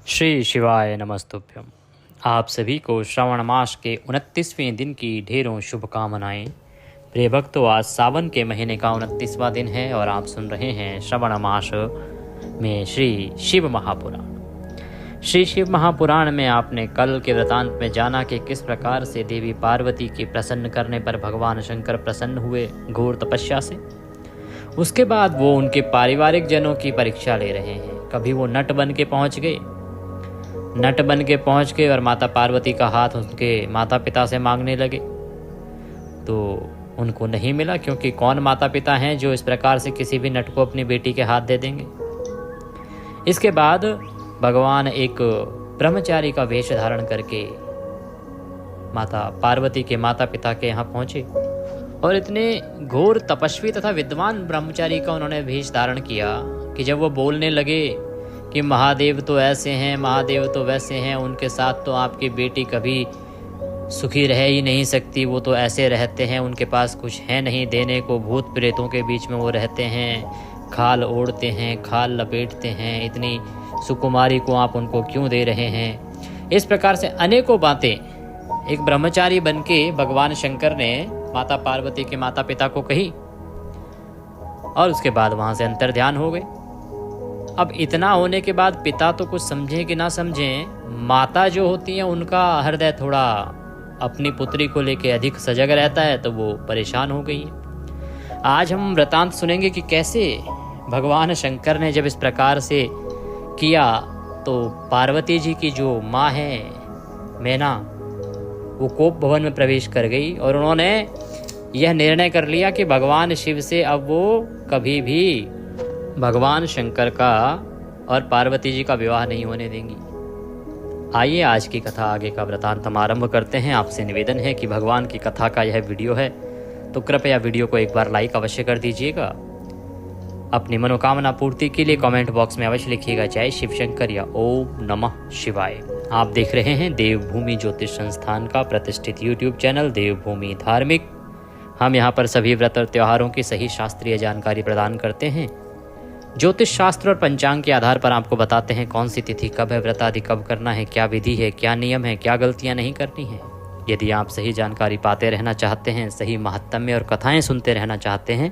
श्री शिवाय नमस्तुभ्यम। आप सभी को श्रावण मास के 29वें दिन की ढेरों शुभकामनाएं। प्रिय भक्तों, आज सावन के महीने का 29वां दिन है और आप सुन रहे हैं श्रावण मास में श्री शिव महापुराण। श्री शिव महापुराण में आपने कल के वृतांत में जाना कि किस प्रकार से देवी पार्वती के प्रसन्न करने पर भगवान शंकर प्रसन्न हुए घोर तपस्या से। उसके बाद वो उनके पारिवारिक जनों की परीक्षा ले रहे हैं। कभी वो नट बन के पहुंच गए और माता पार्वती का हाथ उनके माता पिता से मांगने लगे, तो उनको नहीं मिला, क्योंकि कौन माता पिता हैं जो इस प्रकार से किसी भी नट को अपनी बेटी के हाथ दे देंगे। इसके बाद भगवान एक ब्रह्मचारी का वेश धारण करके माता पार्वती के माता पिता के यहाँ पहुंचे और इतने घोर तपस्वी तथा विद्वान ब्रह्मचारी का उन्होंने वेश धारण किया कि जब वो बोलने लगे कि महादेव तो ऐसे हैं, महादेव तो वैसे हैं, उनके साथ तो आपकी बेटी कभी सुखी रह ही नहीं सकती, वो तो ऐसे रहते हैं, उनके पास कुछ है नहीं देने को, भूत प्रेतों के बीच में वो रहते हैं, खाल ओढ़ते हैं, खाल लपेटते हैं, इतनी सुकुमारी को आप उनको क्यों दे रहे हैं। इस प्रकार से अनेकों बातें एक ब्रह्मचारी बन के भगवान शंकर ने माता पार्वती के माता पिता को कही और उसके बाद वहाँ से अंतर्ध्यान हो गए। अब इतना होने के बाद पिता तो कुछ समझें कि ना समझें, माता जो होती हैं उनका हृदय थोड़ा अपनी पुत्री को लेके अधिक सजग रहता है, तो वो परेशान हो गई है। आज हम वृतांत सुनेंगे कि कैसे भगवान शंकर ने जब इस प्रकार से किया तो पार्वती जी की जो माँ है मैना, वो कोप भवन में प्रवेश कर गई और उन्होंने यह निर्णय कर लिया कि भगवान शिव से अब वो कभी भी भगवान शंकर का और पार्वती जी का विवाह नहीं होने देंगी। आइए आज की कथा आगे का वृतांत हम आरंभ करते हैं। आपसे निवेदन है कि भगवान की कथा का यह वीडियो है तो कृपया वीडियो को एक बार लाइक अवश्य कर दीजिएगा। अपनी मनोकामना पूर्ति के लिए कमेंट बॉक्स में अवश्य लिखिएगा जय शिव शंकर या ओम नमः शिवाय। आप देख रहे हैं देवभूमि ज्योतिष संस्थान का प्रतिष्ठित यूट्यूब चैनल देवभूमि धार्मिक। हम यहाँ पर सभी व्रत और त्योहारों की सही शास्त्रीय जानकारी प्रदान करते हैं। ज्योतिष शास्त्र और पंचांग के आधार पर आपको बताते हैं कौन सी तिथि कब है, व्रत आदि कब करना है, क्या विधि है, क्या नियम है, क्या गलतियां नहीं करनी है। यदि आप सही जानकारी पाते रहना चाहते हैं, सही महात्म्य और कथाएं सुनते रहना चाहते हैं,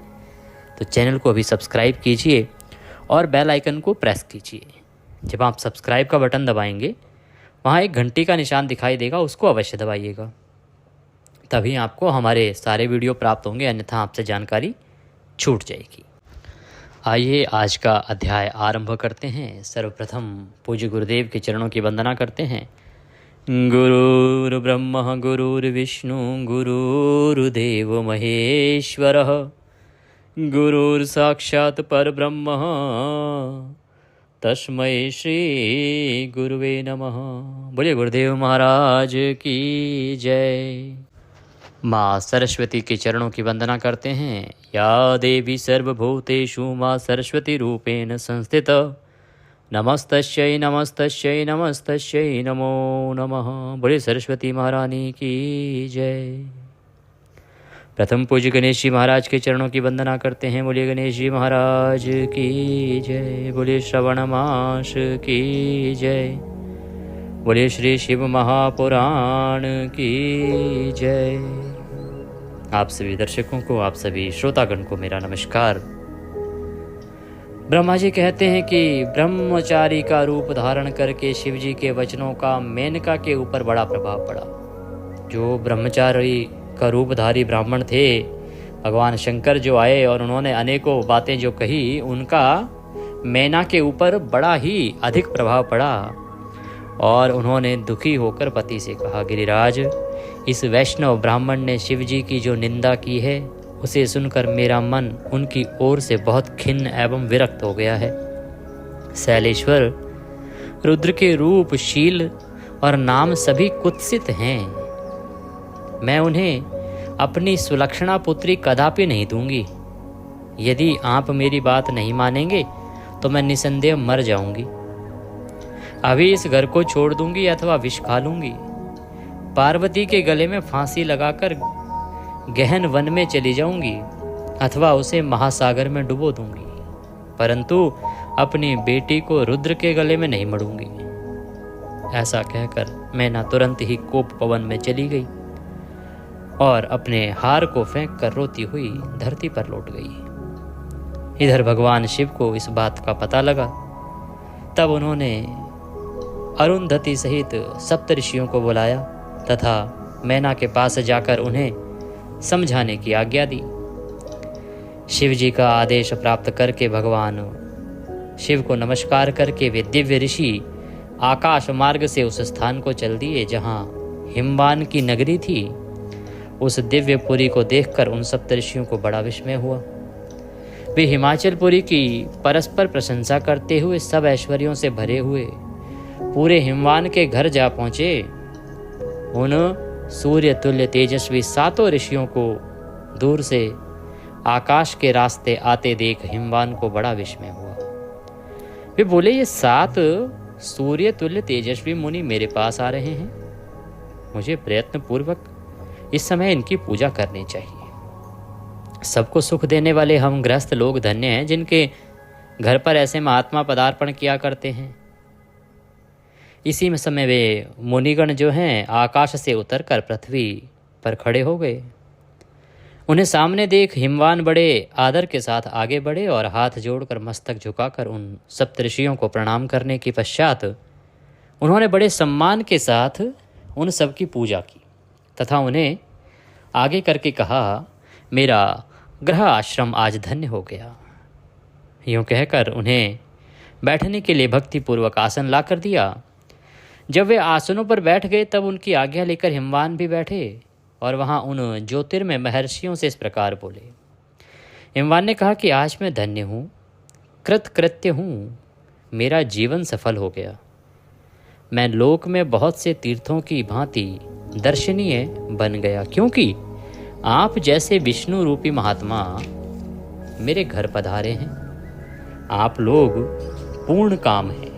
तो चैनल को अभी सब्सक्राइब कीजिए और बेल आइकन को प्रेस कीजिए। जब आप सब्सक्राइब का बटन दबाएंगे, वहाँ एक घंटी का निशान दिखाई देगा, उसको अवश्य दबाइएगा, तभी आपको हमारे सारे वीडियो प्राप्त होंगे, अन्यथा आपसे जानकारी छूट जाएगी। आइए आज का अध्याय आरंभ करते हैं। सर्वप्रथम पूज्य गुरुदेव के चरणों की वंदना करते हैं। गुरुर् ब्रह्मा गुरुर्विष्णु गुरुर्देव महेश्वरः गुरुर् साक्षात् परब्रह्म तस्मै श्री गुरुवे नमः। बोलिए गुरुदेव महाराज की जय। माँ सरस्वती के चरणों की वंदना करते हैं। या देवी सर्वभूतेषु माँ सरस्वती रूपेण संस्थित नमस्तस्यै नमस्तस्यै नमस्तस्यै नमो नमः। बोले सरस्वती महारानी की जय। प्रथम पूज्य गणेश जी महाराज के चरणों की वंदना करते हैं। बोलिए गणेश जी महाराज की जय। बोलिए श्रवण मास की जय। बोलिए श्री शिव महापुराण की जय। आप सभी दर्शकों को, आप सभी श्रोतागण को मेरा नमस्कार। ब्रह्मा जी कहते हैं कि ब्रह्मचारी का रूप धारण करके शिव जी के वचनों का मेनका के ऊपर बड़ा प्रभाव पड़ा। जो ब्रह्मचारी का रूपधारी ब्राह्मण थे, भगवान शंकर जो आए और उन्होंने अनेकों बातें जो कही, उनका मैना के ऊपर बड़ा ही अधिक प्रभाव पड़ा और उन्होंने दुखी होकर पति से कहा, गिरिराज, इस वैष्णव ब्राह्मण ने शिव जी की जो निंदा की है, उसे सुनकर मेरा मन उनकी ओर से बहुत खिन्न एवं विरक्त हो गया है। शैलेश्वर, रुद्र के रूप, शील और नाम सभी कुत्सित हैं। मैं उन्हें अपनी सुलक्षणा पुत्री कदापि नहीं दूंगी। यदि आप मेरी बात नहीं मानेंगे तो मैं निसंदेह मर जाऊंगी। अभी इस घर को छोड़ दूंगी अथवा विष खा लूंगी। पार्वती के गले में फांसी लगाकर गहन वन में चली जाऊंगी अथवा उसे महासागर में डुबो दूंगी, परंतु अपनी बेटी को रुद्र के गले में नहीं मरूंगी। ऐसा कहकर मैना तुरंत ही कोप पवन में चली गई और अपने हार को फेंक कर रोती हुई धरती पर लौट गई। इधर भगवान शिव को इस बात का पता लगा। तब उन्होंने अरुंधति सहित सप्तऋषियों को बुलाया तथा मैना के पास जाकर उन्हें समझाने की आज्ञा दी। शिव जी का आदेश प्राप्त करके भगवान शिव को नमस्कार करके वे दिव्य ऋषि आकाश मार्ग से उस स्थान को चल दिए जहां हिमवान की नगरी थी। उस दिव्य पुरी को देखकर उन सप्तऋषियों को बड़ा विस्मय हुआ। वे हिमाचलपुरी की परस्पर प्रशंसा करते हुए सब ऐश्वर्यों से भरे हुए पूरे हिमवान के घर जा पहुंचे। उन सूर्य तुल्य तेजस्वी सातों ऋषियों को दूर से आकाश के रास्ते आते देख हिमवान को बड़ा विस्मय हुआ। वे बोले, ये 7 सूर्य तुल्य तेजस्वी मुनि मेरे पास आ रहे हैं, मुझे प्रयत्न पूर्वक इस समय इनकी पूजा करनी चाहिए। सबको सुख देने वाले हम गृहस्थ लोग धन्य हैं जिनके घर पर ऐसे महात्मा पदार्पण किया करते हैं। इसी में समय वे मुनिगण जो हैं आकाश से उतरकर पृथ्वी पर खड़े हो गए। उन्हें सामने देख हिमवान बड़े आदर के साथ आगे बढ़े और हाथ जोड़कर मस्तक झुकाकर उन सप्तऋषियों को प्रणाम करने के पश्चात उन्होंने बड़े सम्मान के साथ उन सब की पूजा की तथा उन्हें आगे करके कहा, मेरा गृह आश्रम आज धन्य हो गया। यूँ कहकर उन्हें बैठने के लिए भक्तिपूर्वक आसन ला कर दिया। जब वे आसनों पर बैठ गए तब उनकी आज्ञा लेकर हिमवान भी बैठे और वहाँ उन ज्योतिर्मय महर्षियों से इस प्रकार बोले। हिमवान ने कहा कि आज मैं धन्य हूँ, कृतकृत्य हूँ, मेरा जीवन सफल हो गया। मैं लोक में बहुत से तीर्थों की भांति दर्शनीय बन गया, क्योंकि आप जैसे विष्णु रूपी महात्मा मेरे घर पधारे हैं। आप लोग पूर्ण काम हैं।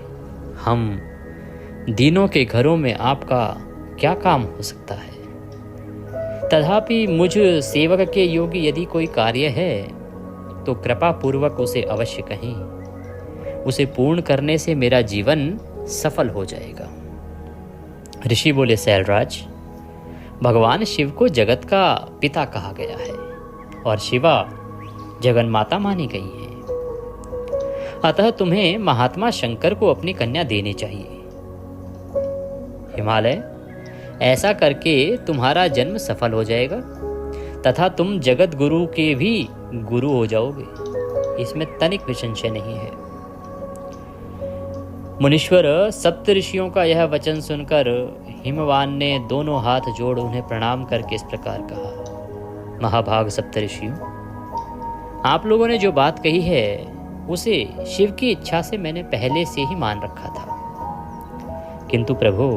हम दीनों के घरों में आपका क्या काम हो सकता है? तथापि मुझ सेवक के योग्य यदि कोई कार्य है तो कृपा पूर्वक उसे अवश्य कहें। उसे पूर्ण करने से मेरा जीवन सफल हो जाएगा। ऋषि बोले, शैलराज, भगवान शिव को जगत का पिता कहा गया है और शिवा जगन माता मानी गई है। अतः तुम्हें महात्मा शंकर को अपनी कन्या देनी चाहिए। हिमालय, ऐसा करके तुम्हारा जन्म सफल हो जाएगा तथा तुम जगत गुरु के भी गुरु हो जाओगे, इसमें तनिक भी संशय नहीं है। मुनीश्वर सप्तऋषियों का यह वचन सुनकर हिमवान ने दोनों हाथ जोड़ उन्हें प्रणाम करके इस प्रकार कहा, महाभाग सप्तऋषियों, आप लोगों ने जो बात कही है उसे शिव की इच्छा से मैंने पहले से ही मान रखा था। किंतु प्रभु,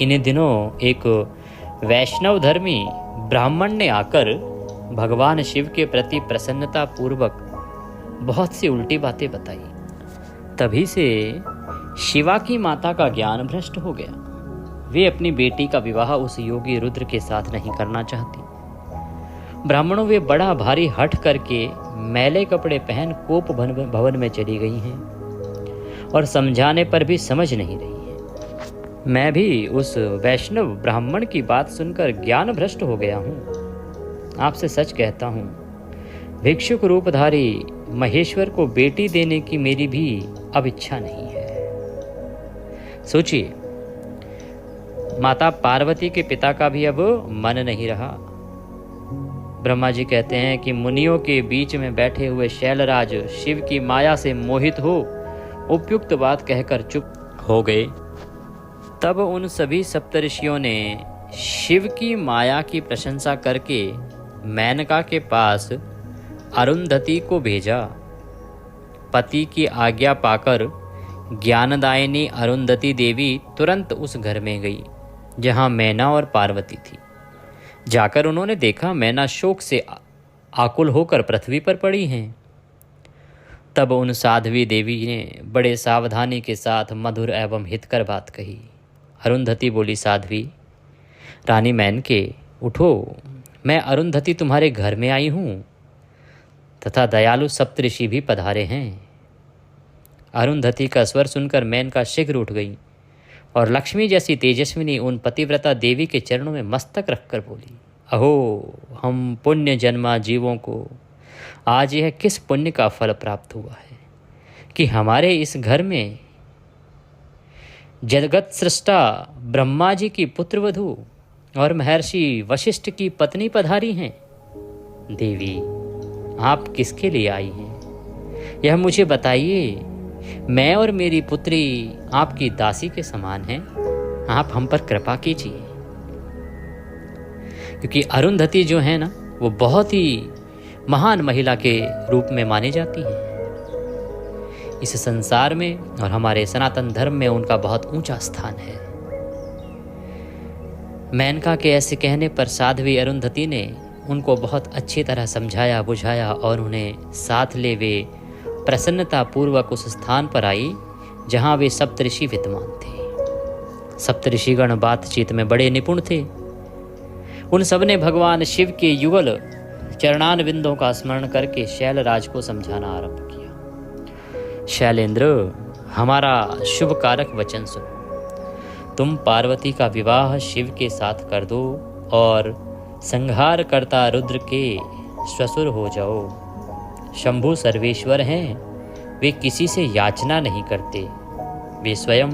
इन दिनों एक वैष्णव धर्मी ब्राह्मण ने आकर भगवान शिव के प्रति प्रसन्नता पूर्वक बहुत सी उल्टी बातें बताई। तभी से शिवा की माता का ज्ञान भ्रष्ट हो गया। वे अपनी बेटी का विवाह उस योगी रुद्र के साथ नहीं करना चाहती। ब्राह्मणों, वे बड़ा भारी हठ करके मैले कपड़े पहन कोप भवन में चली गई हैं और समझाने पर भी समझ नहीं रही है। मैं भी उस वैष्णव ब्राह्मण की बात सुनकर ज्ञान भ्रष्ट हो गया हूँ। आपसे सच कहता हूँ, भिक्षुक रूपधारी महेश्वर को बेटी देने की मेरी भी अब इच्छा नहीं है। सोचिए, माता पार्वती के पिता का भी अब मन नहीं रहा। ब्रह्मा जी कहते हैं कि मुनियों के बीच में बैठे हुए शैलराज शिव की माया से मोहित हो उपयुक्त बात कहकर चुप हो गए। तब उन सभी सप्तऋषियों ने शिव की माया की प्रशंसा करके मेनका के पास अरुंधति को भेजा। पति की आज्ञा पाकर ज्ञानदायिनी अरुंधति देवी तुरंत उस घर में गई जहां मैना और पार्वती थी। जाकर उन्होंने देखा मैना शोक से आकुल होकर पृथ्वी पर पड़ी हैं। तब उन साध्वी देवी ने बड़े सावधानी के साथ मधुर एवं हितकर बात कही। अरुंधति बोली, साध्वी रानी मैनके, उठो, मैं अरुंधति तुम्हारे घर में आई हूँ तथा दयालु सप्तऋषि भी पधारे हैं। अरुंधति का स्वर सुनकर मेनका शीघ्र उठ गई और लक्ष्मी जैसी तेजस्विनी उन पतिव्रता देवी के चरणों में मस्तक रखकर बोली, अहो हम पुण्य जन्मा जीवों को आज यह किस पुण्य का फल प्राप्त हुआ है कि हमारे इस घर में जगत सृष्टा ब्रह्मा जी की पुत्रवधू और महर्षि वशिष्ठ की पत्नी पधारी हैं। देवी, आप किसके लिए आई हैं यह मुझे बताइए। मैं और मेरी पुत्री आपकी दासी के समान हैं, आप हम पर कृपा कीजिए। क्योंकि अरुंधति जो है ना, वो बहुत ही महान महिला के रूप में मानी जाती है इस संसार में, और हमारे सनातन धर्म में उनका बहुत ऊंचा स्थान है। मेनका के ऐसे कहने पर साध्वी अरुंधति ने उनको बहुत अच्छी तरह समझाया बुझाया और उन्हें साथ ले वे प्रसन्नता पूर्वक उस स्थान पर आई जहां वे सप्तऋषि विद्यमान थे। सप्तऋषिगण बातचीत में बड़े निपुण थे। उन सब ने भगवान शिव के युगल चरणान बिंदों का स्मरण करके शैलराज को समझाना आरंभ किया। शैलेंद्र, हमारा शुभ कारक वचन सुनो। तुम पार्वती का विवाह शिव के साथ कर दो और संहार करता रुद्र के ससुर हो जाओ। शंभु सर्वेश्वर हैं, वे किसी से याचना नहीं करते। वे स्वयं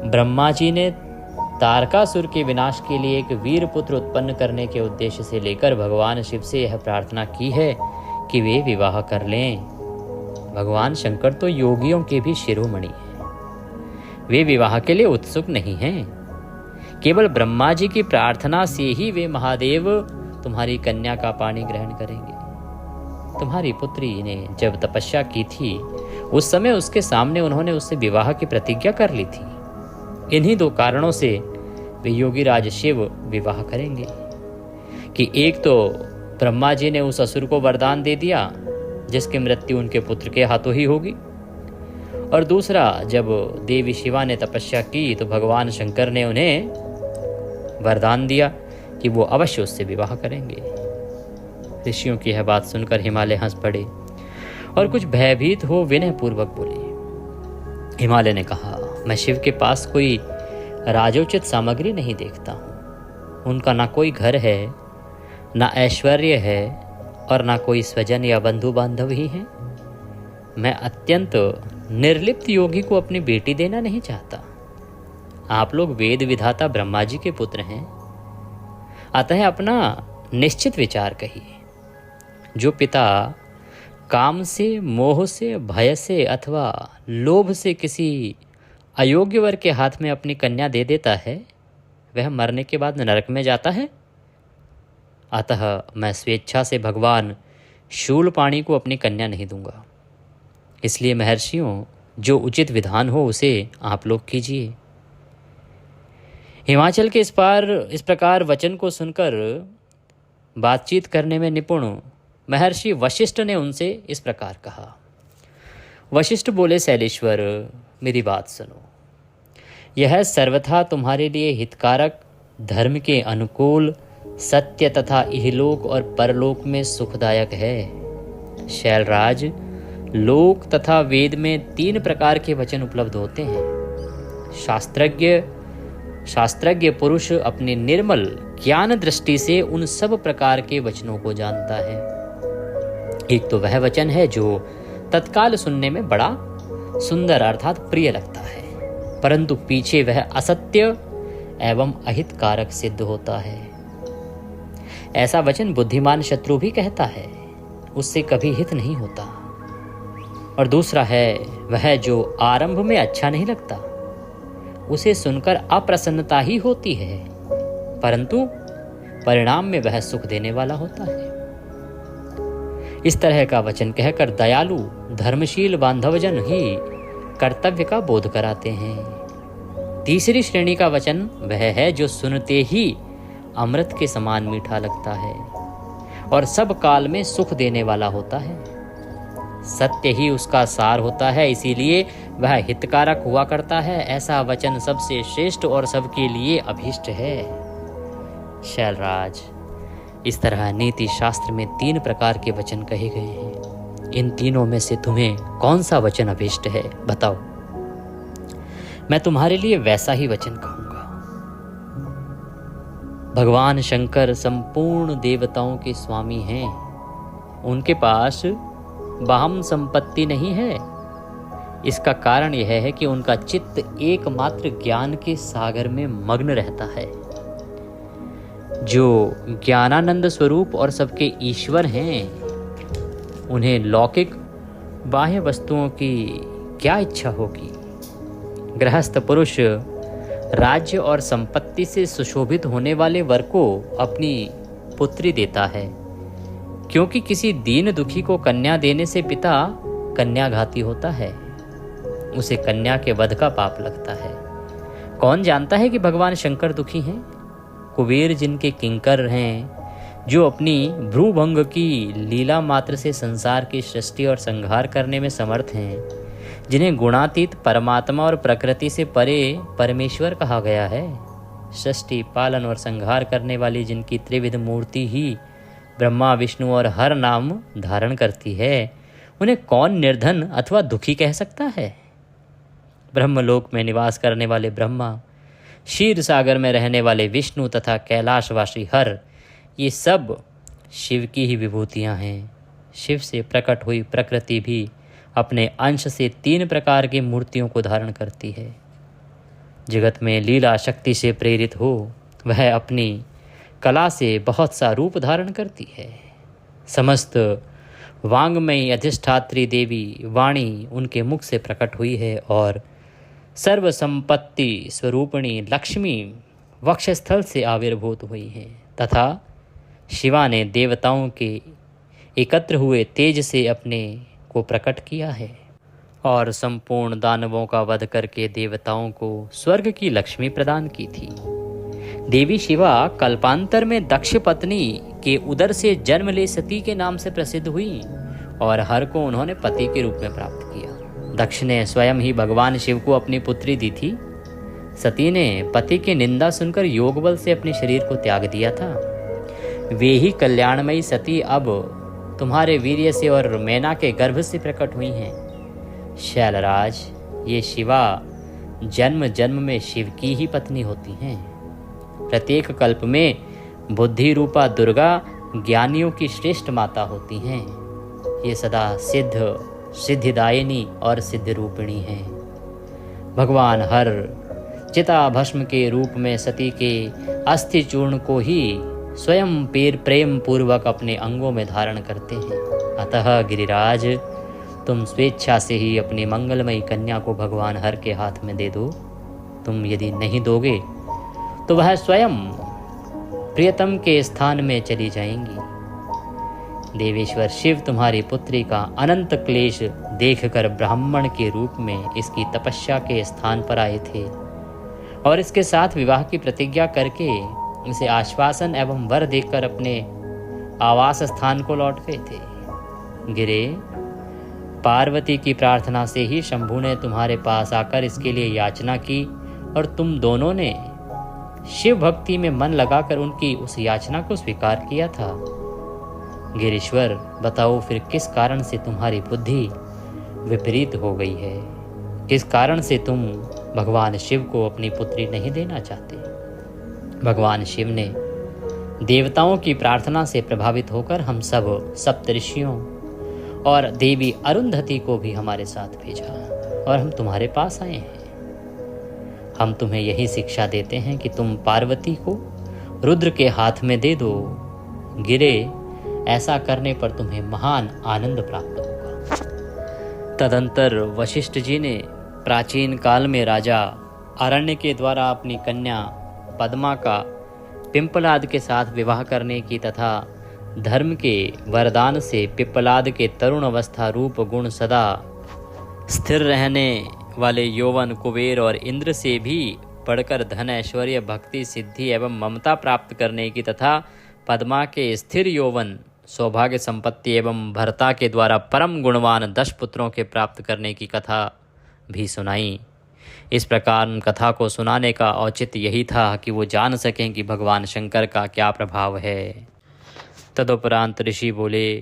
ब्रह्मा जी ने तारकासुर के विनाश के लिए एक वीर पुत्र उत्पन्न करने के उद्देश्य से लेकर भगवान शिव से यह प्रार्थना की है कि वे विवाह कर लें। भगवान शंकर तो योगियों के भी शिरोमणि हैं। वे विवाह के लिए उत्सुक नहीं हैं। केवल ब्रह्मा जी की प्रार्थना से ही वे महादेव तुम्हारी कन्या का पानी ग्रहण करेंगे। तुम्हारी पुत्री ने जब तपस्या की थी उस समय उसके सामने उन्होंने उससे विवाह की प्रतिज्ञा कर ली थी। इन्हीं दो कारणों से वे योगीराज शिव विवाह करेंगे कि एक तो ब्रह्मा जी ने उस असुर को वरदान दे दिया जिसकी मृत्यु उनके पुत्र के हाथों ही होगी, और दूसरा जब देवी शिवा ने तपस्या की तो भगवान शंकर ने उन्हें वरदान दिया कि वो अवश्य उससे विवाह करेंगे। ऋषियों की यह बात सुनकर हिमालय हंस पड़े और कुछ भयभीत हो विनय पूर्वक बोले। हिमालय ने कहा, मैं शिव के पास कोई राजोचित सामग्री नहीं देखता हूँ। उनका ना कोई घर है, ना ऐश्वर्य है और ना कोई स्वजन या बंधु बांधव ही हैं। मैं अत्यंत निर्लिप्त योगी को अपनी बेटी देना नहीं चाहता। आप लोग वेद विधाता ब्रह्मा जी के पुत्र हैं, अतः अपना निश्चित विचार कहिए। जो पिता काम से, मोह से, भय से अथवा लोभ से किसी अयोग्य वर के हाथ में अपनी कन्या दे देता है, वह मरने के बाद नरक में जाता है। अतः मैं स्वेच्छा से भगवान शूलपाणी को अपनी कन्या नहीं दूंगा। इसलिए महर्षियों, जो उचित विधान हो उसे आप लोग कीजिए। हिमाचल के इस प्रकार वचन को सुनकर बातचीत करने में निपुण महर्षि वशिष्ठ ने उनसे इस प्रकार कहा। वशिष्ठ बोले, शैलेश्वर, मेरी बात सुनो। यह सर्वथा तुम्हारे लिए हितकारक, धर्म के अनुकूल, सत्य तथा इहलोक और परलोक में सुखदायक है। शैलराज, लोक तथा वेद में 3 प्रकार के वचन उपलब्ध होते हैं। शास्त्रज्ञ पुरुष अपनी निर्मल ज्ञान दृष्टि से उन सब प्रकार के वचनों को जानता है। एक तो वह वचन है जो तत्काल सुनने में बड़ा सुंदर अर्थात प्रिय लगता है, परंतु पीछे वह असत्य एवं अहितकारक सिद्ध होता है। ऐसा वचन बुद्धिमान शत्रु भी कहता है, उससे कभी हित नहीं होता। और दूसरा है वह जो आरंभ में अच्छा नहीं लगता, उसे सुनकर अप्रसन्नता ही होती है, परंतु परिणाम में वह सुख देने वाला होता है। इस तरह का वचन कहकर दयालु धर्मशील बांधवजन ही कर्तव्य का बोध कराते हैं। तीसरी श्रेणी का वचन वह है जो सुनते ही अमृत के समान मीठा लगता है और सब काल में सुख देने वाला होता है। सत्य ही उसका सार होता है, इसीलिए वह हितकारक हुआ करता है। ऐसा वचन सबसे श्रेष्ठ और सबके लिए अभीष्ट है। शैलराज, इस तरह नीति शास्त्र में 3 प्रकार के वचन कहे गए हैं। इन तीनों में से तुम्हें कौन सा वचन अभीष्ट है, बताओ। मैं तुम्हारे लिए वैसा ही वचन कहूंगा। भगवान शंकर संपूर्ण देवताओं के स्वामी हैं। उनके पास बाहम संपत्ति नहीं है। इसका कारण यह है कि उनका चित्त एकमात्र ज्ञान के सागर में मग्न रहता है। जो ज्ञानानंद स्वरूप और सबके ईश्वर हैं, उन्हें लौकिक बाह्य वस्तुओं की क्या इच्छा होगी। गृहस्थ पुरुष राज्य और संपत्ति से सुशोभित होने वाले वर को अपनी पुत्री देता है, क्योंकि किसी दीन दुखी को कन्या देने से पिता कन्याघाती होता है, उसे कन्या के वध का पाप लगता है। कौन जानता है कि भगवान शंकर दुखी हैं? कुबेर जिनके किंकर हैं, जो अपनी भ्रूभंग की लीला मात्र से संसार की सृष्टि और संहार करने में समर्थ हैं, जिन्हें गुणातीत परमात्मा और प्रकृति से परे परमेश्वर कहा गया है, सृष्टि पालन और संहार करने वाली जिनकी त्रिविध मूर्ति ही ब्रह्मा विष्णु और हर नाम धारण करती है, उन्हें कौन निर्धन अथवा दुखी कह सकता है? ब्रह्मलोक में निवास करने वाले ब्रह्मा, क्षीर सागर में रहने वाले विष्णु तथा कैलाशवासी हर, ये सब शिव की ही विभूतियां हैं। शिव से प्रकट हुई प्रकृति भी अपने अंश से 3 प्रकार की मूर्तियों को धारण करती है। जगत में लीला शक्ति से प्रेरित हो वह अपनी कला से बहुत सा रूप धारण करती है। समस्त वांगमयी अधिष्ठात्री देवी वाणी उनके मुख से प्रकट हुई है और सर्व संपत्ति स्वरूपिणी लक्ष्मी वक्षस्थल से आविर्भूत हुई है, तथा शिवा ने देवताओं के एकत्र हुए तेज से अपने को प्रकट किया है और संपूर्ण दानवों का वध करके देवताओं को स्वर्ग की लक्ष्मी प्रदान की थी। देवी शिवा कल्पांतर में दक्ष पत्नी के उदर से जन्म ले सती के नाम से प्रसिद्ध हुई और हर को उन्होंने पति के रूप में प्राप्त किया। दक्ष ने स्वयं ही भगवान शिव को अपनी पुत्री दी थी। सती ने पति की निंदा सुनकर योग बल से अपने शरीर को त्याग दिया था। वे ही कल्याणमयी सती अब तुम्हारे वीर्य से और मैना के गर्भ से प्रकट हुई हैं। शैलराज, ये शिवा जन्म जन्म में शिव की ही पत्नी होती हैं। प्रत्येक कल्प में बुद्धि रूपा दुर्गा ज्ञानियों की श्रेष्ठ माता होती हैं। ये सदा सिद्ध, सिद्धिदायिनी और सिद्ध रूपिणी हैं। भगवान हर चिता भस्म के रूप में सती के अस्थि चूर्ण को ही स्वयं प्रेम पूर्वक अपने अंगों में धारण करते हैं। अतः गिरिराज, तुम स्वेच्छा से ही अपनी मंगलमयी कन्या को भगवान हर के हाथ में दे दो। तुम यदि नहीं दोगे तो वह स्वयं प्रियतम के स्थान में चली जाएंगी। देवेश्वर शिव तुम्हारी पुत्री का अनंत क्लेश देखकर ब्राह्मण के रूप में इसकी तपस्या के स्थान पर आए थे और इसके साथ विवाह की प्रतिज्ञा करके इसे आश्वासन एवं वर देकर अपने आवास स्थान को लौट गए थे। गिरे, पार्वती की प्रार्थना से ही शंभु ने तुम्हारे पास आकर इसके लिए याचना की और तुम दोनों ने शिव भक्ति में मन लगाकर उनकी उस याचना को स्वीकार किया था। गिरीश्वर, बताओ फिर किस कारण से तुम्हारी बुद्धि विपरीत हो गई है? किस कारण से तुम भगवान शिव को अपनी पुत्री नहीं देना चाहते? भगवान शिव ने देवताओं की प्रार्थना से प्रभावित होकर हम सब सप्तऋषियों और देवी अरुंधति को भी हमारे साथ भेजा और हम तुम्हारे पास आए हैं। हम तुम्हें यही शिक्षा देते हैं कि तुम पार्वती को रुद्र के हाथ में दे दो। गिरे, ऐसा करने पर तुम्हें महान आनंद प्राप्त होगा। तदंतर वशिष्ठ जी ने प्राचीन काल में राजा अरण्य के द्वारा अपनी कन्या पद्मा का पिंपलाद के साथ विवाह करने की तथा धर्म के वरदान से पिप्पलाद के तरुण अवस्था रूप गुण सदा स्थिर रहने वाले यौवन कुबेर और इंद्र से भी बढ़कर धन ऐश्वर्य भक्ति सिद्धि एवं ममता प्राप्त करने की तथा पद्मा के स्थिर यौवन सौभाग्य संपत्ति एवं भर्ता के द्वारा परम गुणवान 10 पुत्रों के प्राप्त करने की कथा भी सुनाई। इस प्रकार कथा को सुनाने का औचित्य यही था कि वो जान सकें कि भगवान शंकर का क्या प्रभाव है। तदुपरांत ऋषि बोले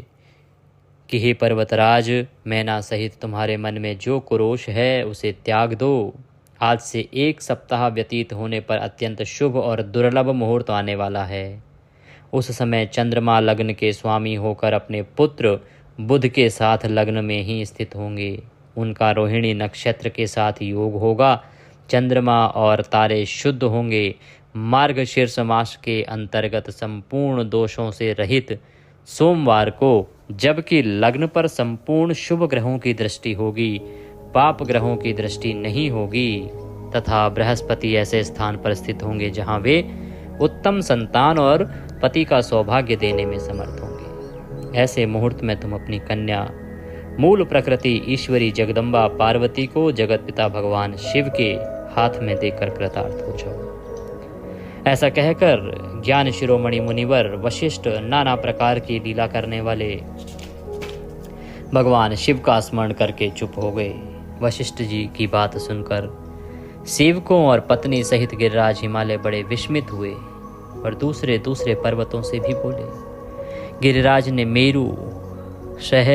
कि हे पर्वतराज, मैना सहित तुम्हारे मन में जो क्रोश है उसे त्याग दो। आज से 1 सप्ताह व्यतीत होने पर अत्यंत शुभ और दुर्लभ मुहूर्त आने वाला है। उस समय चंद्रमा लग्न के स्वामी होकर अपने पुत्र बुध के साथ लग्न में ही स्थित होंगे। उनका रोहिणी नक्षत्र के साथ योग होगा। चंद्रमा और तारे शुद्ध होंगे। मार्गशीर्ष मास के अंतर्गत संपूर्ण दोषों से रहित सोमवार को, जबकि लग्न पर संपूर्ण शुभ ग्रहों की दृष्टि होगी, पाप ग्रहों की दृष्टि नहीं होगी, तथा बृहस्पति ऐसे स्थान पर स्थित होंगे जहां वे उत्तम संतान और पति का सौभाग्य देने में समर्थ होंगे। ऐसे मुहूर्त में तुम अपनी कन्या मूल प्रकृति ईश्वरी जगदम्बा पार्वती को जगत पिता भगवान शिव के हाथ में देकर कृतार्थ हो जाओ। ऐसा कहकर ज्ञान शिरोमणि मुनिवर वशिष्ठ नाना प्रकार की लीला करने वाले भगवान शिव का स्मरण करके चुप हो गए। वशिष्ठ जी की बात सुनकर सेवकों और पत्नी सहित गिरिराज हिमालय बड़े विस्मित हुए और दूसरे दूसरे पर्वतों से भी बोले। गिरिराज ने मेरु, शह,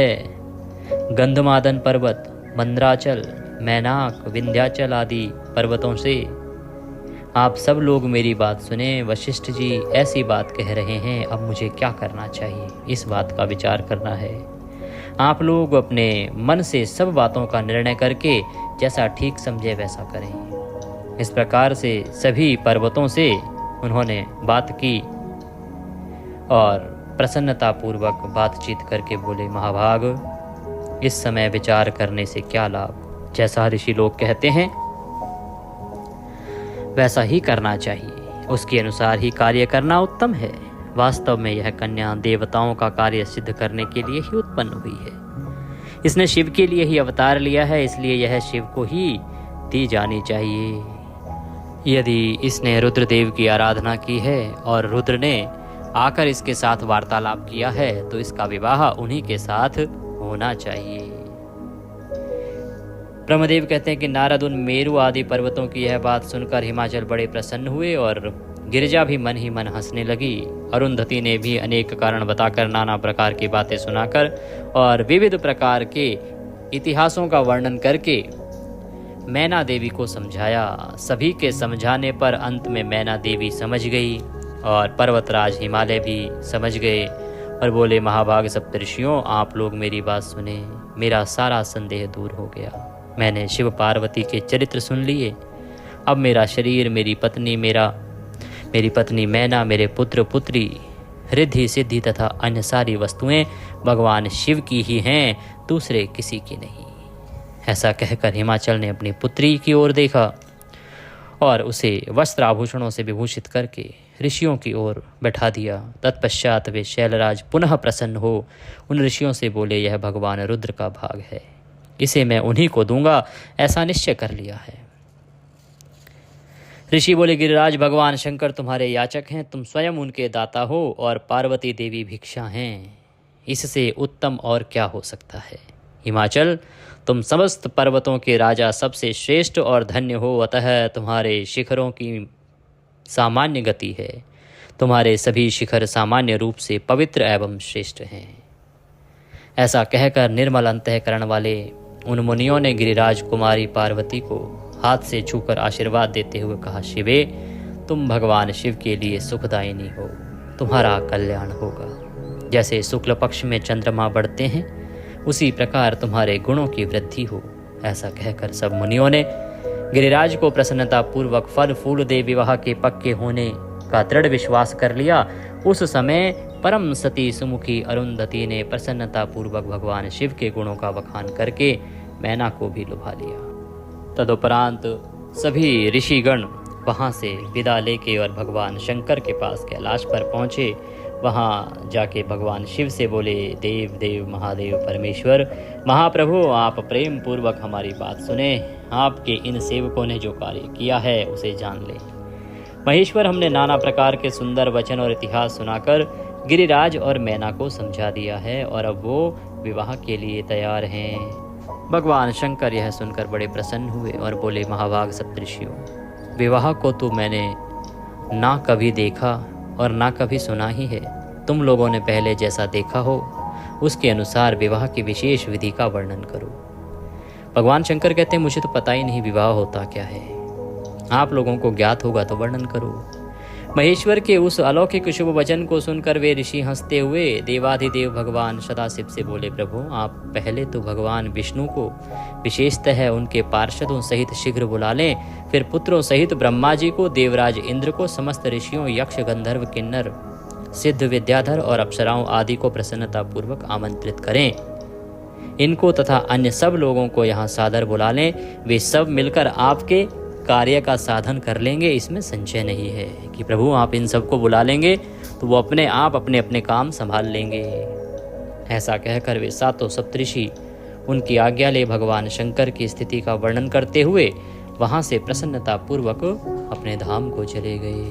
गंधमादन पर्वत, मंद्राचल, मैनाक, विंध्याचल आदि पर्वतों से आप सब लोग मेरी बात सुने। वशिष्ठ जी ऐसी बात कह रहे हैं, अब मुझे क्या करना चाहिए, इस बात का विचार करना है। आप लोग अपने मन से सब बातों का निर्णय करके जैसा ठीक समझे वैसा करें। इस प्रकार से सभी पर्वतों से उन्होंने बात की और प्रसन्नतापूर्वक बातचीत करके बोले, महाभाग, इस समय विचार करने से क्या लाभ। जैसा ऋषि लोग कहते हैं वैसा ही करना चाहिए, उसके अनुसार ही कार्य करना उत्तम है। वास्तव में यह कन्या देवताओं का कार्य सिद्ध करने के लिए ही उत्पन्न हुई है। इसने शिव के लिए ही अवतार लिया है, इसलिए यह शिव को ही दी जानी चाहिए। यदि इसने रुद्रदेव की आराधना की है और रुद्र ने आकर इसके साथ वार्तालाप किया है तो इसका विवाह उन्हीं के साथ होना चाहिए। ब्रह्मदेव कहते हैं कि नारद उन मेरु आदि पर्वतों की यह बात सुनकर हिमाचल बड़े प्रसन्न हुए और गिरिजा भी मन ही मन हंसने लगी। अरुंधति ने भी अनेक कारण बताकर नाना प्रकार की बातें सुनाकर और विविध प्रकार के इतिहासों का वर्णन करके मैना देवी को समझाया। सभी के समझाने पर अंत में मैना देवी समझ गई और पर्वतराज हिमालय भी समझ गए और बोले, महाभाग सप्तऋषियों, आप लोग मेरी बात सुने, मेरा सारा संदेह दूर हो गया। मैंने शिव पार्वती के चरित्र सुन लिए। अब मेरा शरीर, मेरी पत्नी मैना, मेरे पुत्र पुत्री, रिद्धि सिद्धि तथा अन्य सारी वस्तुएं भगवान शिव की ही हैं, दूसरे किसी की नहीं। ऐसा कहकर हिमाचल ने अपनी पुत्री की ओर देखा और उसे वस्त्र आभूषणों से विभूषित करके ऋषियों की ओर बैठा दिया। तत्पश्चात वे शैलराज पुनः प्रसन्न हो उन ऋषियों से बोले, यह भगवान रुद्र का भाग है, इसे मैं उन्हीं को दूंगा, ऐसा निश्चय कर लिया है। ऋषि बोले, गिरिराज, भगवान शंकर तुम्हारे याचक हैं, तुम स्वयं उनके दाता हो और पार्वती देवी भिक्षा हैं, इससे उत्तम और क्या हो सकता है। हिमाचल, तुम समस्त पर्वतों के राजा सबसे श्रेष्ठ और धन्य हो, अतः तुम्हारे शिखरों की सामान्य गति है। तुम्हारे सभी शिखर सामान्य रूप से पवित्र एवं श्रेष्ठ हैं। ऐसा कहकर निर्मल अंतःकरण वाले उन मुनियों ने गिरिराज कुमारी पार्वती को हाथ से छूकर आशीर्वाद देते हुए कहा, शिवे, तुम भगवान शिव के लिए सुखदायिनी हो, तुम्हारा कल्याण होगा। जैसे शुक्ल पक्ष में चंद्रमा बढ़ते हैं उसी प्रकार तुम्हारे गुणों की वृद्धि हो। ऐसा कहकर सब मुनियों ने गिरिराज को प्रसन्नता पूर्वक फल फूल दे विवाह के पक्के होने का दृढ़ विश्वास कर लिया। उस समय परम सती सुमुखी अरुंधति ने प्रसन्नता पूर्वक भगवान शिव के गुणों का बखान करके मैना को भी लुभा लिया। तदुपरांत सभी ऋषिगण वहाँ से विदा लेके और भगवान शंकर के पास कैलाश पर पहुँचे। वहाँ जाके भगवान शिव से बोले, देव देव महादेव परमेश्वर महाप्रभु, आप प्रेम पूर्वक हमारी बात सुने। आपके इन सेवकों ने जो कार्य किया है उसे जान ले। महेश्वर, हमने नाना प्रकार के सुंदर वचन और इतिहास सुनाकर गिरिराज और मैना को समझा दिया है और अब वो विवाह के लिए तैयार हैं। भगवान शंकर यह सुनकर बड़े प्रसन्न हुए और बोले, महाभाग सप्तऋषियों, विवाह को तो मैंने ना कभी देखा और ना कभी सुना ही है। तुम लोगों ने पहले जैसा देखा हो उसके अनुसार विवाह की विशेष विधि का वर्णन करो। भगवान शंकर कहते हैं, मुझे तो पता ही नहीं विवाह होता क्या है। आप लोगों को ज्ञात होगा तो वर्णन करो। महेश्वर के उस अलौकिक शुभ वचन को सुनकर वे ऋषि हंसते हुए देवाधिदेव भगवान सदाशिव से बोले, प्रभु आप पहले तो भगवान विष्णु को विशेषतः उनके पार्षदों सहित शीघ्र बुला लें, फिर पुत्रों सहित ब्रह्मा जी को, देवराज इंद्र को, समस्त ऋषियों, यक्ष, गंधर्व, किन्नर, सिद्ध, विद्याधर और अप्सराओं आदि को प्रसन्नता पूर्वक आमंत्रित करें। इनको तथा अन्य सब लोगों को यहाँ सादर बुला लें, वे सब मिलकर आपके कार्य का साधन कर लेंगे, इसमें संशय नहीं है कि प्रभु आप इन सबको बुला लेंगे तो वो अपने आप अपने अपने काम संभाल लेंगे। ऐसा कहकर वे सातों सप्तऋषि उनकी आज्ञा ले भगवान शंकर की स्थिति का वर्णन करते हुए वहां से प्रसन्नता पूर्वक अपने धाम को चले गए।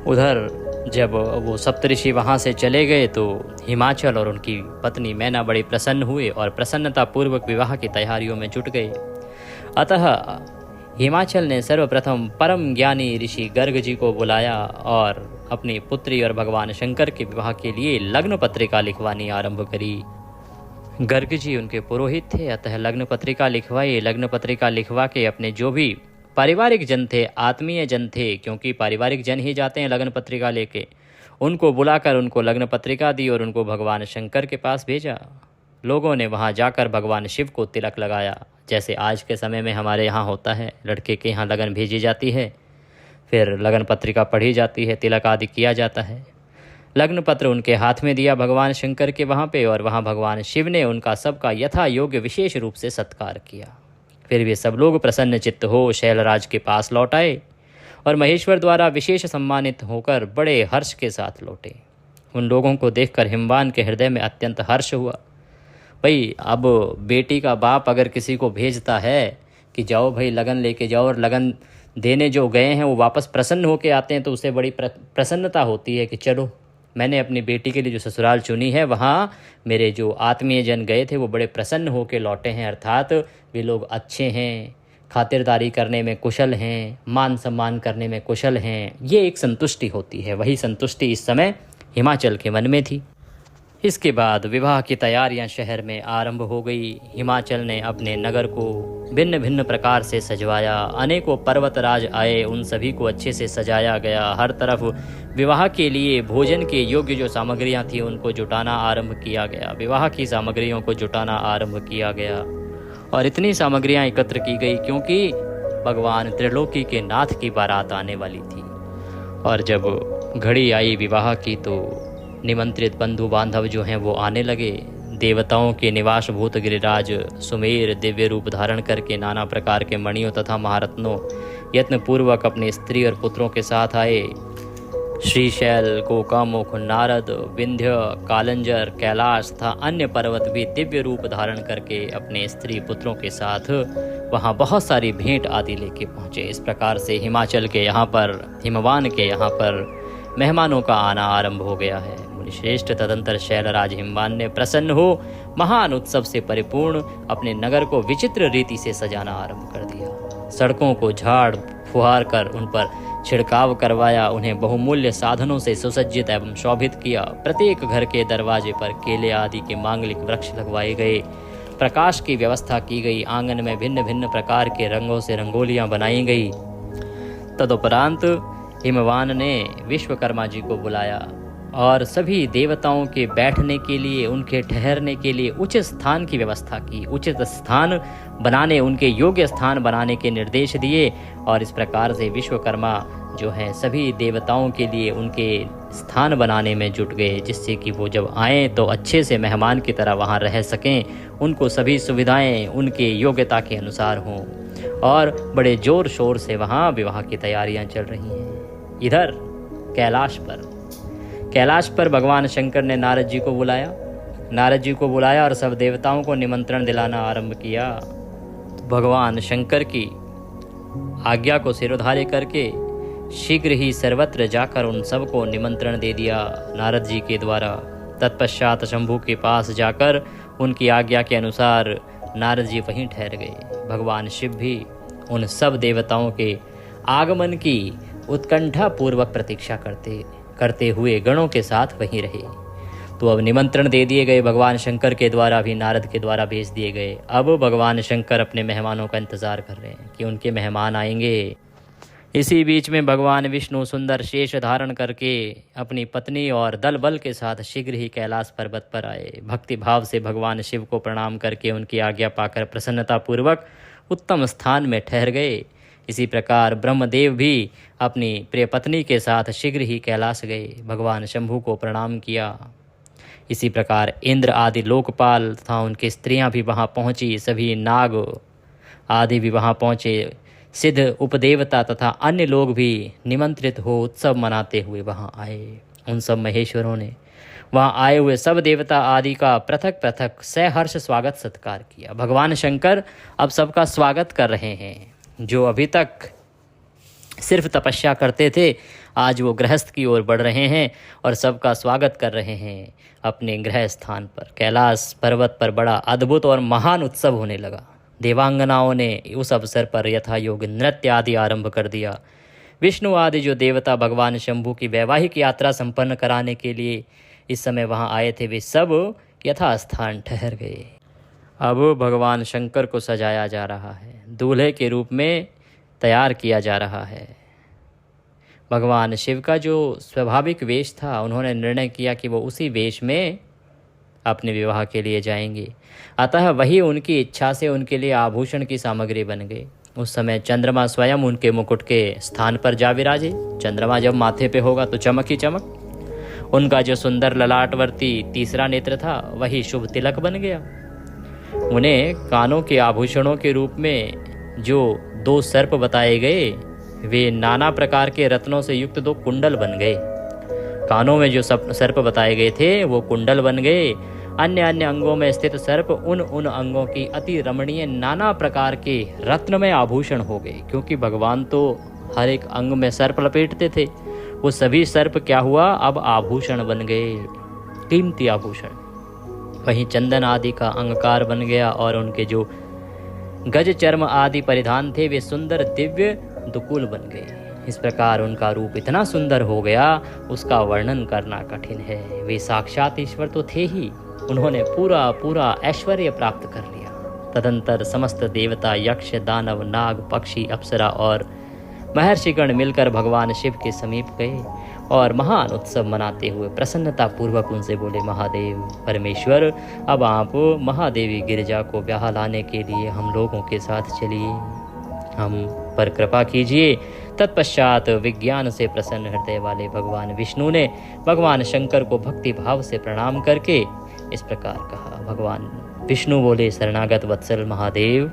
उधर जब वो सप्तऋषि वहाँ से चले गए तो हिमाचल और उनकी पत्नी मैना बड़े प्रसन्न हुए और प्रसन्नता पूर्वक विवाह की तैयारियों में जुट गए। अतः हिमाचल ने सर्वप्रथम परम ज्ञानी ऋषि गर्ग जी को बुलाया और अपनी पुत्री और भगवान शंकर के विवाह के लिए लग्न पत्रिका लिखवानी आरंभ करी। गर्ग जी उनके पुरोहित थे, अतः लग्न पत्रिका लिखवाई। लग्न पत्रिका लिखवा के अपने जो भी पारिवारिक जन थे, आत्मीय जन थे, क्योंकि पारिवारिक जन ही जाते हैं लग्न पत्रिका लेके, उनको बुलाकर उनको लग्न पत्रिका दी और उनको भगवान शंकर के पास भेजा। लोगों ने वहां जाकर भगवान शिव को तिलक लगाया, जैसे आज के समय में हमारे यहाँ होता है, लड़के के यहाँ लगन भेजी जाती है, फिर लगन पत्रिका पढ़ी जाती है, तिलक आदि किया जाता है। लग्न पत्र उनके हाथ में दिया भगवान शंकर के वहाँ पे, और वहाँ भगवान शिव ने उनका सबका यथा योग्य विशेष रूप से सत्कार किया। फिर वे सब लोग प्रसन्न चित्त हो शैलराज के पास लौट आए और महेश्वर द्वारा विशेष सम्मानित होकर बड़े हर्ष के साथ लौटे। उन लोगों को देखकर हिमवान के हृदय में अत्यंत हर्ष हुआ। भाई अब बेटी का बाप अगर किसी को भेजता है कि जाओ भाई लगन लेके जाओ, और लगन देने जो गए हैं वो वापस प्रसन्न होके आते हैं, तो उसे बड़ी प्रसन्नता होती है कि चलो मैंने अपनी बेटी के लिए जो ससुराल चुनी है वहाँ मेरे जो आत्मीय जन गए थे वो बड़े प्रसन्न होके लौटे हैं, अर्थात वे लोग अच्छे हैं, खातिरदारी करने में कुशल हैं, मान सम्मान करने में कुशल हैं। ये एक संतुष्टि होती है, वही संतुष्टि इस समय हिमाचल के मन में थी। इसके बाद विवाह की तैयारियां शहर में आरंभ हो गई। हिमाचल ने अपने नगर को भिन्न भिन्न प्रकार से सजवाया। अनेकों पर्वतराज आए, उन सभी को अच्छे से सजाया गया। हर तरफ विवाह के लिए भोजन के योग्य जो सामग्रियां थी उनको जुटाना आरंभ किया गया। विवाह की सामग्रियों को जुटाना आरंभ किया गया और इतनी सामग्रियां एकत्र की गई क्योंकि भगवान त्रिलोकी के नाथ की बारात आने वाली थी। और जब घड़ी आई विवाह की तो निमंत्रित बंधु बांधव जो हैं वो आने लगे। देवताओं के निवास भूत गिरिराज सुमेर दिव्य रूप धारण करके नाना प्रकार के मणियों तथा महारत्नों यत्नपूर्वक अपने स्त्री और पुत्रों के साथ आए। श्रीशैल, कोकामुख, नारद, विंध्य, कालंजर, कैलाश तथा अन्य पर्वत भी दिव्य रूप धारण करके अपने स्त्री पुत्रों के साथ वहाँ बहुत सारी भेंट आदि लेके पहुँचे। इस प्रकार से हिमाचल के यहाँ पर, हिमवान के यहाँ पर मेहमानों का आना आरंभ हो गया है। मुनिश्रेष्ठ तदंतर शैलराज हिमवान ने प्रसन्न हो महान उत्सव से परिपूर्ण अपने नगर को विचित्र रीति से सजाना आरंभ कर दिया। सड़कों को झाड़ फुहार कर उन पर छिड़काव करवाया, उन्हें बहुमूल्य साधनों से सुसज्जित एवं शोभित किया। प्रत्येक घर के दरवाजे पर केले आदि के मांगलिक वृक्ष लगवाए गए। प्रकाश की व्यवस्था की गई। आंगन में भिन्न भिन्न प्रकार के रंगों से रंगोलियां बनाई गई। तदुपरांत हिमवान ने विश्वकर्मा जी को बुलाया और सभी देवताओं के बैठने के लिए, उनके ठहरने के लिए उचित स्थान की व्यवस्था की। उचित स्थान बनाने, उनके योग्य स्थान बनाने के निर्देश दिए। और इस प्रकार से विश्वकर्मा जो हैं सभी देवताओं के लिए उनके स्थान बनाने में जुट गए, जिससे कि वो जब आएँ तो अच्छे से मेहमान की तरह वहाँ रह सकें, उनको सभी सुविधाएं उनके योग्यता के अनुसार हों। और बड़े जोर शोर से वहाँ विवाह की तैयारियां चल रही हैं। इधर कैलाश पर भगवान शंकर ने नारद जी को बुलाया और सब देवताओं को निमंत्रण दिलाना आरंभ किया। भगवान शंकर की आज्ञा को सिरोधार्य करके शीघ्र ही सर्वत्र जाकर उन सबको निमंत्रण दे दिया नारद जी के द्वारा। तत्पश्चात शंभू के पास जाकर उनकी आज्ञा के अनुसार नारद जी वहीं ठहर गए। भगवान शिव भी उन सब देवताओं के आगमन की उत्कंठा पूर्वक प्रतीक्षा करते हुए गणों के साथ वहीं रहे। तो अब निमंत्रण दे दिए गए, भगवान शंकर के द्वारा भी, नारद के द्वारा भेज दिए गए। अब भगवान शंकर अपने मेहमानों का इंतजार कर रहे हैं कि उनके मेहमान आएंगे। इसी बीच में भगवान विष्णु सुंदर शेष धारण करके अपनी पत्नी और दल बल के साथ शीघ्र ही कैलाश पर्वत पर आए। भक्ति भाव से भगवान शिव को प्रणाम करके उनकी आज्ञा पाकर प्रसन्नता पूर्वक उत्तम स्थान में ठहर गए। इसी प्रकार ब्रह्मदेव भी अपनी प्रिय पत्नी के साथ शीघ्र ही कैलाश गए, भगवान शंभु को प्रणाम किया। इसी प्रकार इंद्र आदि लोकपाल तथा उनकी स्त्रियां भी वहां पहुंची, सभी नाग आदि भी वहां पहुंचे, सिद्ध उपदेवता तथा अन्य लोग भी निमंत्रित हो उत्सव मनाते हुए वहां आए। उन सब महेश्वरों ने वहां आए हुए सब देवता आदि का पृथक पृथक सहर्ष स्वागत सत्कार किया। भगवान शंकर अब सबका स्वागत कर रहे हैं। जो अभी तक सिर्फ तपस्या करते थे, आज वो गृहस्थ की ओर बढ़ रहे हैं और सबका स्वागत कर रहे हैं अपने गृह स्थान पर। कैलाश पर्वत पर बड़ा अद्भुत और महान उत्सव होने लगा। देवांगनाओं ने उस अवसर पर यथा योग नृत्य आदि आरंभ कर दिया। विष्णु आदि जो देवता भगवान शंभु की वैवाहिक यात्रा संपन्न कराने के लिए इस समय वहां आए थे, वे सब यथास्थान ठहर गए। अब भगवान शंकर को सजाया जा रहा है, दूल्हे के रूप में तैयार किया जा रहा है। भगवान शिव का जो स्वाभाविक वेश था, उन्होंने निर्णय किया कि वो उसी वेश में अपने विवाह के लिए जाएंगे। अतः वही उनकी इच्छा से उनके लिए आभूषण की सामग्री बन गई। उस समय चंद्रमा स्वयं उनके मुकुट के स्थान पर जा विराजे। चंद्रमा जब माथे पे होगा तो चमक ही चमक। उनका जो सुंदर ललाटवर्ती तीसरा नेत्र था, वही शुभ तिलक बन गया। उन्हें कानों के आभूषणों के रूप में जो 2 सर्प बताए गए, वे नाना प्रकार के रत्नों से युक्त 2 कुंडल बन गए। कानों में जो सर्प बताए गए थे वो कुंडल बन गए। अन्य अन्य अंगों में स्थित सर्प उन अंगों की अति रमणीय नाना प्रकार के रत्नमय आभूषण हो गए, क्योंकि भगवान तो हर एक अंग में सर्प लपेटते थे। वो सभी सर्प क्या हुआ, अब आभूषण बन गए, कीमती आभूषण। वहीं चंदन आदि का अंगकार बन गया और उनके जो गज चर्म आदि परिधान थे, वे सुंदर दिव्य दुकुल बन गए। इस प्रकार उनका रूप इतना सुंदर हो गया, उसका वर्णन करना कठिन है। वे साक्षात ईश्वर तो थे ही, उन्होंने पूरा ऐश्वर्य प्राप्त कर लिया। तदंतर समस्त देवता, यक्ष, दानव, नाग, पक्षी, अप्सरा और महर्षिगण मिलकर भगवान शिव के समीप गए और महान उत्सव मनाते हुए प्रसन्नता पूर्वक उनसे बोले, महादेव परमेश्वर, अब आप महादेवी गिरिजा को ब्याह लाने के लिए हम लोगों के साथ चलिए, हम पर कृपा कीजिए। तत्पश्चात विज्ञान से प्रसन्न हृदय वाले भगवान विष्णु ने भगवान शंकर को भक्ति भाव से प्रणाम करके इस प्रकार कहा। भगवान विष्णु बोले, शरणागत वत्सल महादेव,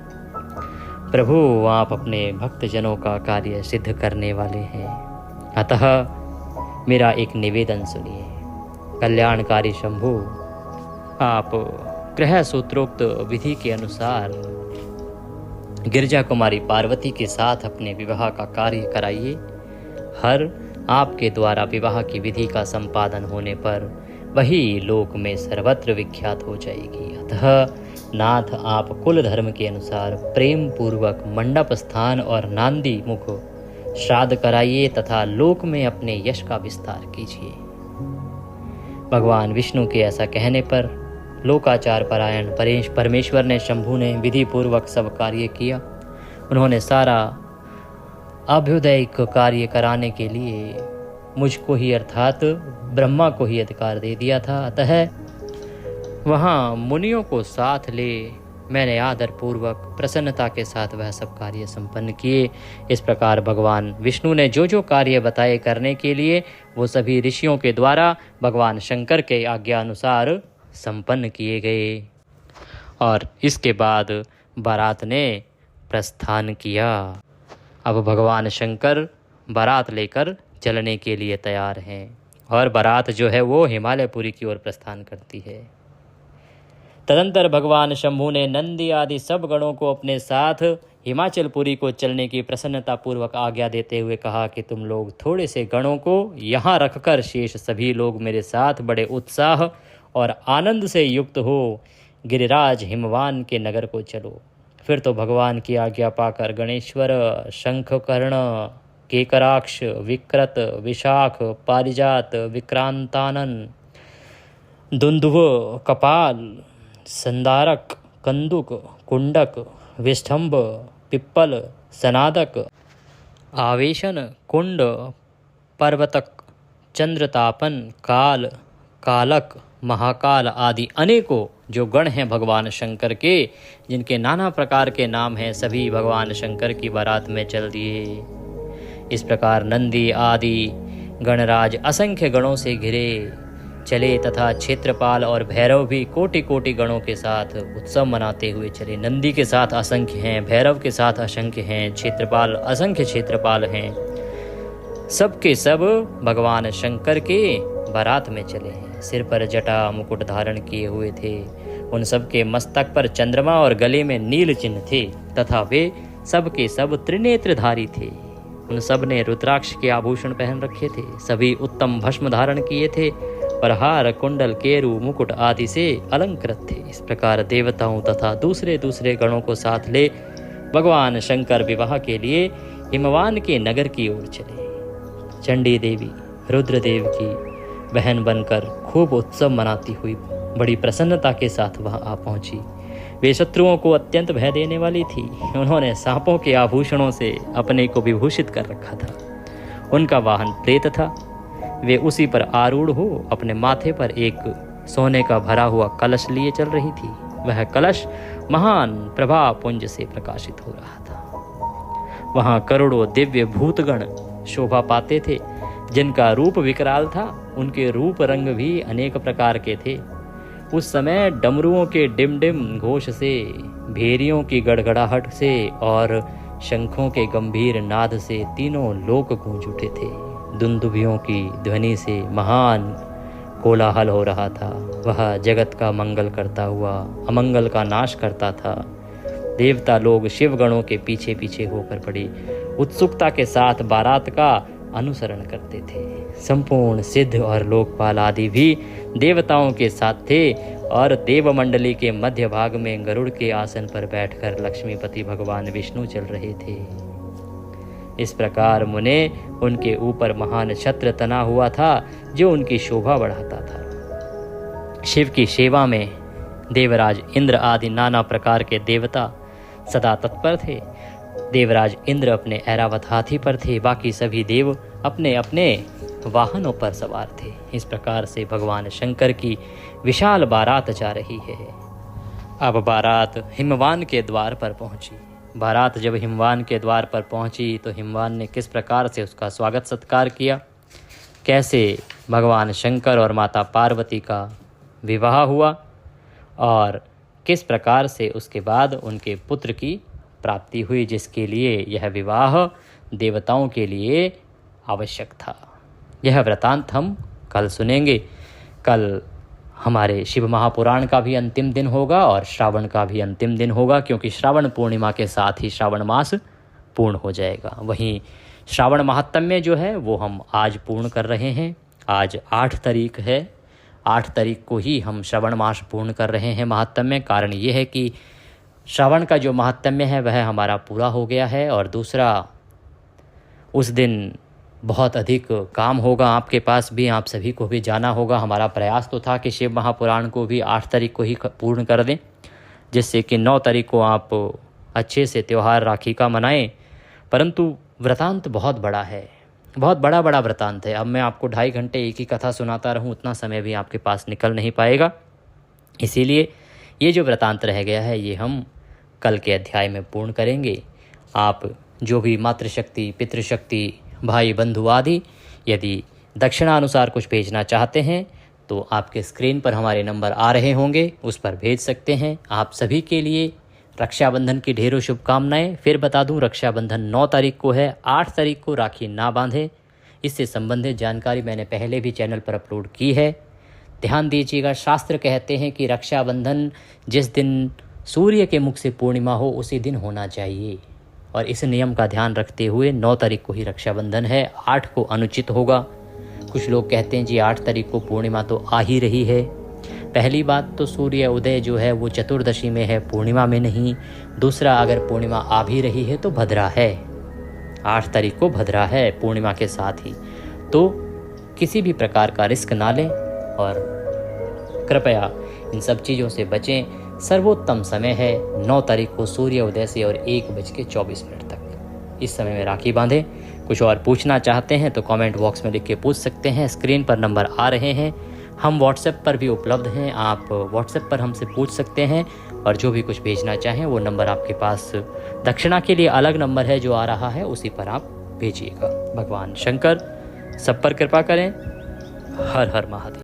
प्रभु आप अपने भक्तजनों का कार्य सिद्ध करने वाले हैं, अतः मेरा एक निवेदन सुनिए। कल्याणकारी शंभु, आप ग्रह सूत्रोक्त विधि के अनुसार गिरजा कुमारी पार्वती के साथ अपने विवाह का कार्य कराइए। हर आपके द्वारा विवाह की विधि का संपादन होने पर वही लोक में सर्वत्र विख्यात हो जाएगी। अतः नाथ आप कुल धर्म के अनुसार प्रेम पूर्वक मंडप स्थान और नांदी मुख श्राद्ध कराइए तथा लोक में अपने यश का विस्तार कीजिए। भगवान विष्णु के ऐसा कहने पर लोकाचार परायण परमेश्वर ने शंभु ने विधि पूर्वक सब कार्य किया। उन्होंने सारा अभ्युदयिक कार्य कराने के लिए मुझको ही अर्थात ब्रह्मा को ही अधिकार दे दिया था। अतः वहाँ मुनियों को साथ ले मैंने आदर पूर्वक प्रसन्नता के साथ वह सब कार्य संपन्न किए। इस प्रकार भगवान विष्णु ने जो जो कार्य बताए करने के लिए, वो सभी ऋषियों के द्वारा भगवान शंकर के आज्ञा अनुसार संपन्न किए गए। और इसके बाद बारात ने प्रस्थान किया। अब भगवान शंकर बारात लेकर चलने के लिए तैयार हैं और बारात जो है वो हिमालयपुरी की ओर प्रस्थान करती है। तदंतर भगवान शंभु ने नंदी आदि सब गणों को अपने साथ हिमाचलपुरी को चलने की प्रसन्नता पूर्वक आज्ञा देते हुए कहा कि तुम लोग थोड़े से गणों को यहाँ रखकर शेष सभी लोग मेरे साथ बड़े उत्साह और आनंद से युक्त हो गिरिराज हिमवान के नगर को चलो। फिर तो भगवान की आज्ञा पाकर गणेश्वर, शंखकर्ण, केकराक्ष, विक्रत, विशाख, पारिजात, विक्रांतानन, दुंदुभ, कपाल, संदारक, कंदुक, कुंडक, विष्ठंभ, पिप्पल, सनादक आवेशन कुंड पर्वतक चंद्रतापन काल कालक महाकाल आदि अनेकों जो गण हैं भगवान शंकर के, जिनके नाना प्रकार के नाम हैं, सभी भगवान शंकर की बारात में चल दिए। इस प्रकार नंदी आदि गणराज असंख्य गणों से घिरे चले तथा क्षेत्रपाल और भैरव भी कोटि कोटि गणों के साथ उत्सव मनाते हुए चले। नंदी के साथ असंख्य हैं, भैरव के साथ असंख्य हैं, क्षेत्रपाल असंख्य क्षेत्रपाल हैं, सब के सब भगवान शंकर के बारात में चले हैं। सिर पर जटा मुकुट धारण किए हुए थे, उन सब के मस्तक पर चंद्रमा और गले में नील चिन्ह थे तथा वे सब के सब त्रिनेत्रधारी थे। उन सब ने रुद्राक्ष के आभूषण पहन रखे थे, सभी उत्तम भस्म धारण किए थे, प्रहार कुंडल केरु मुकुट आदि से अलंकृत थे। इस प्रकार देवताओं तथा दूसरे दूसरे गणों को साथ ले भगवान शंकर विवाह के लिए हिमवान के नगर की ओर चले। चंडी देवी रुद्रदेव की बहन बनकर खूब उत्सव मनाती हुई बड़ी प्रसन्नता के साथ वहां आ पहुंची। वे शत्रुओं को अत्यंत भय देने वाली थी। उन्होंने सांपों के आभूषणों से अपने को विभूषित कर रखा था। उनका वाहन प्रेत था। वे उसी पर आरूढ़ हो अपने माथे पर एक सोने का भरा हुआ कलश लिए चल रही थी। वह कलश महान प्रभा पुंज से प्रकाशित हो रहा था। वहां करोड़ों दिव्य भूतगण शोभा पाते थे, जिनका रूप विकराल था। उनके रूप रंग भी अनेक प्रकार के थे। उस समय डमरुओं के डिम डिम घोष से, भेरियों की गड़गड़ाहट से और शंखों के गंभीर नाद से तीनों लोक गूंज उठे थे। दुंदुभियों की ध्वनि से महान कोलाहल हो रहा था। वह जगत का मंगल करता हुआ अमंगल का नाश करता था। देवता लोग शिवगणों के पीछे पीछे होकर बड़ी उत्सुकता के साथ बारात का अनुसरण करते थे। संपूर्ण सिद्ध और लोकपाल आदि भी देवताओं के साथ थे और देवमंडली के मध्य भाग में गरुड़ के आसन पर बैठकर लक्ष्मीपति भगवान विष्णु चल रहे थे। इस प्रकार मुने उनके ऊपर महान छत्र तना हुआ था जो उनकी शोभा बढ़ाता था। शिव की सेवा में देवराज इंद्र आदि नाना प्रकार के देवता सदा तत्पर थे। देवराज इंद्र अपने ऐरावत हाथी पर थे, बाकी सभी देव अपने अपने वाहनों पर सवार थे। इस प्रकार से भगवान शंकर की विशाल बारात जा रही है। अब बारात हिमवान के द्वार पर पहुंची। बारात जब हिमवान के द्वार पर पहुंची तो हिमवान ने किस प्रकार से उसका स्वागत सत्कार किया, कैसे भगवान शंकर और माता पार्वती का विवाह हुआ और किस प्रकार से उसके बाद उनके पुत्र की प्राप्ति हुई, जिसके लिए यह विवाह देवताओं के लिए आवश्यक था। यह वृतांत हम कल सुनेंगे। कल हमारे शिव महापुराण का भी अंतिम दिन होगा और श्रावण का भी अंतिम दिन होगा, क्योंकि श्रावण पूर्णिमा के साथ ही श्रावण मास पूर्ण हो जाएगा। वहीं श्रावण महात्म्य जो है वो हम आज पूर्ण कर रहे हैं। आज 8 तारीख है। 8 तारीख को ही हम श्रावण मास पूर्ण कर रहे हैं महात्म्य। कारण ये है कि श्रावण का जो महात्म्य है वह हमारा पूरा हो गया है और दूसरा उस दिन बहुत अधिक काम होगा आपके पास भी, आप सभी को भी जाना होगा। हमारा प्रयास तो था कि शिव महापुराण को भी 8 तारीख को ही पूर्ण कर दें, जिससे कि 9 तारीख को आप अच्छे से त्यौहार राखी का मनाएं। परंतु वृतांत बहुत बड़ा है, बहुत बड़ा वृतांत है। अब मैं आपको 2.5 घंटे एक ही कथा सुनाता रहूं, उतना समय भी आपके पास निकल नहीं पाएगा। इसीलिए ये जो वृतांत रह गया है ये हम कल के अध्याय में पूर्ण करेंगे। आप जो भी मातृशक्ति, पितृशक्ति, भाई बंधु आदि यदि दक्षिणानुसार कुछ भेजना चाहते हैं तो आपके स्क्रीन पर हमारे नंबर आ रहे होंगे, उस पर भेज सकते हैं। आप सभी के लिए रक्षाबंधन की ढेरों शुभकामनाएं। फिर बता दूं, रक्षाबंधन 9 तारीख को है। 8 तारीख को राखी ना बांधें। इससे संबंधित जानकारी मैंने पहले भी चैनल पर अपलोड की है। ध्यान दीजिएगा, शास्त्र कहते हैं कि रक्षाबंधन जिस दिन सूर्य के मुख से पूर्णिमा हो उसी दिन होना चाहिए, और इस नियम का ध्यान रखते हुए 9 तारीख को ही रक्षाबंधन है। 8 को अनुचित होगा। कुछ लोग कहते हैं जी 8 तारीख को पूर्णिमा तो आ ही रही है। पहली बात तो सूर्य उदय जो है वो चतुर्दशी में है, पूर्णिमा में नहीं। दूसरा, अगर पूर्णिमा आ भी रही है तो भद्रा है, 8 तारीख को भद्रा है पूर्णिमा के साथ ही। तो किसी भी प्रकार का रिस्क ना लें और कृपया इन सब चीज़ों से बचें। सर्वोत्तम समय है 9 तारीख को सूर्य उदय से और 1:24 तक। इस समय में राखी बांधें। कुछ और पूछना चाहते हैं तो कमेंट बॉक्स में लिख के पूछ सकते हैं। स्क्रीन पर नंबर आ रहे हैं। हम व्हाट्सएप पर भी उपलब्ध हैं, आप व्हाट्सएप पर हमसे पूछ सकते हैं और जो भी कुछ भेजना चाहें वो नंबर आपके पास दक्षिणा के लिए अलग नंबर है जो आ रहा है, उसी पर आप भेजिएगा। भगवान शंकर सब पर कृपा करें। हर हर महादेव।